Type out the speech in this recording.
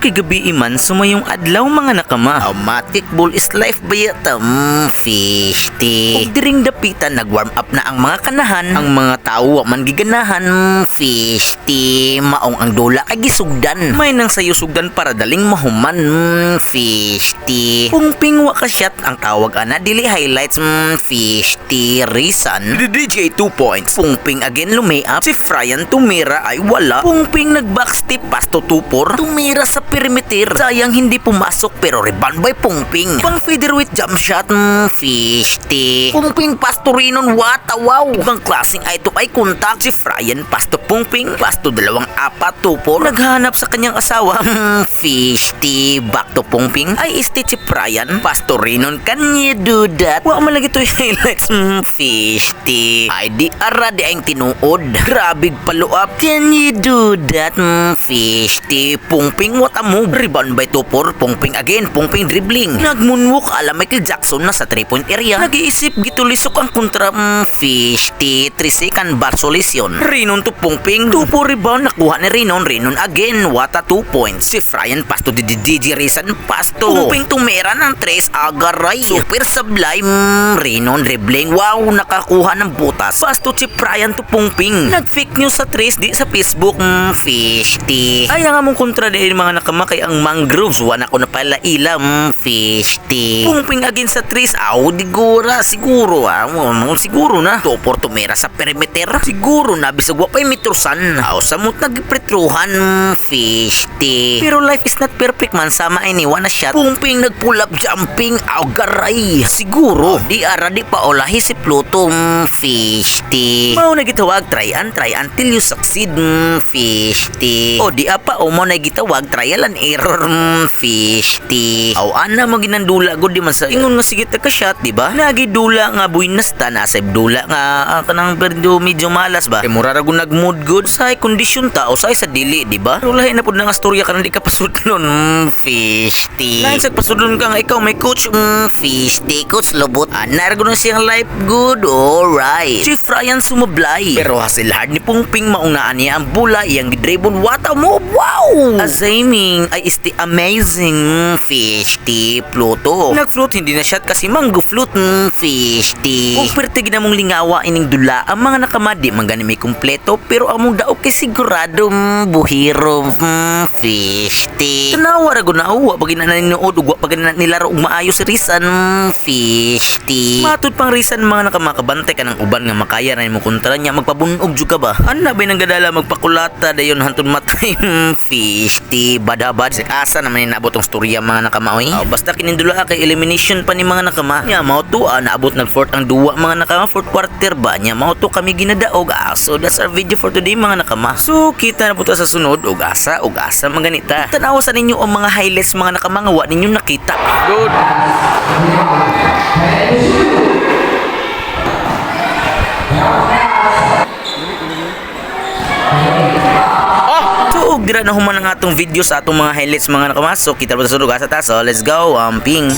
kay gabi iman sumayong adlaw mga nakama. Automatic ball is life bayata fish ti. Ug diring dapitan nag-warm up na ang mga kanahan. Ang mga tao man giganahan fish ti. Maong ang dula kay gisugdan. May nang sayo sugdan para daling mahuman fish ti. Pungping wa ka shot ang tawag ana dili highlights fish ti reason. DJ 2 points. Pungping again lumayap. Si Fryan tumira ay wala. Pungping nag-backstep pasto 2-4. Tumira sa perimeter. Sayang hindi pumasok pero rebound by Pungping. Pang featherweight jump shot fish ti. Pungping pasto rinon wata wow. Ibang klaseng ito ay kontak. Si Fryan pasto Pungping pasto 2-4 2-4. Naghanap sa kanyang asawa fish ti. Back to Pungping ay stitch si Fryan pasto rinon. Can you do that? Wa malagi to highlights fish ti. Ay di ara di ang tinuod. Grabig paluap. Can you do that fish ti. Pungping what a move. Rebound by 2-4. Pungping again. Pungping dribbling. Nagmoonwalk ala Michael Jackson na sa 3-point area. Nag-iisip gitulisok ang kontra fish ti. 3 second bar solution. Rinon to Pungping. 2-4 rebound nakuha ni Rinon. Rinon again. What a 2 points. Si Fryan pasto di DJ Rizan pasto. Pungping tumera ng 3 agaray. Super sublime. Rinon dribbling. Wow nakakuha ng butas. Pasto si Fryan to Pungping. Nag-fake news sa 3 di sa Facebook fish ti. Ay nga mong kontra din mga nakama kay ang mangroves wana ko na pala ilam fish ti. Pungping again sa 3 aw di gura siguro siguro na. Topor tumera sa perimeter. Siguro na bisag wa pay mitrusan. Aw samot nagpretruhan fish ti. Pero life is not perfect man sama ini wana shot. Pungping nag-pull up jumping aw garay. Siguro di ara di pa olahi si Pluto fish ti. Mao na gitawag try until you succeed fish ti. O di apa o mo na gitawag trial and error fish ti. Aw ana mo ginandula gud di man sa ingon nga sigit ka shot di ba? Nagidula nga buinas ta na sa dula nga kanang perdo medyo malas ba. Kay mura ra gud nagmood good sa kondisyon ta o sa dili di ba? Pero lahi na pud nga storya kanang di ka pasudlon fish ti. Lain sa pasudlon ka nga ikaw may coach fish ti. Coach Lobot ana ra gud siyang life good. Alright. Si Fryan sumablay. Pero hasil hard ni Pungping maunaan niya ang bula iyang gidribon wata mo. Wow! Azaming ay isti amazing fish ti Pluto. Nag-float hindi na shot kasi mango float fish ti. Kung pertig na mong lingawa ining dula ang mga nakamadi manggani may kumpleto pero among daog kay sigurado buhiro fish ti. Tanawa ra gud na uwa pag ginananood ug wa pag nilaro og maayo si Rizan fish ti. Matud pang Rizan mga nakamakabantay ka ng uban nga makaya na mo kontra niya magpabunog jud ka ba? Anna ba nang gadala magpakulata dayon hantod matay fish ti badabad si asa naman naabot ang storya mga nakamaoy. Basta kinindula kay elimination pa ni mga nakama. Nya mao to naabot nag fourth ang duwa mga nakama fourth quarter ba nya mao to kami ginadaog. So that's our video for today mga nakama. So kita na po sa sunod og asa maganita. Tanawa sa ninyo ang mga highlights mga nakama nga wa ninyo nakita. Good. So, dira na human ang atong video sa atong mga highlights mga nakamas. So, kita pa sa sunod asa ta. So, let's go. Ping.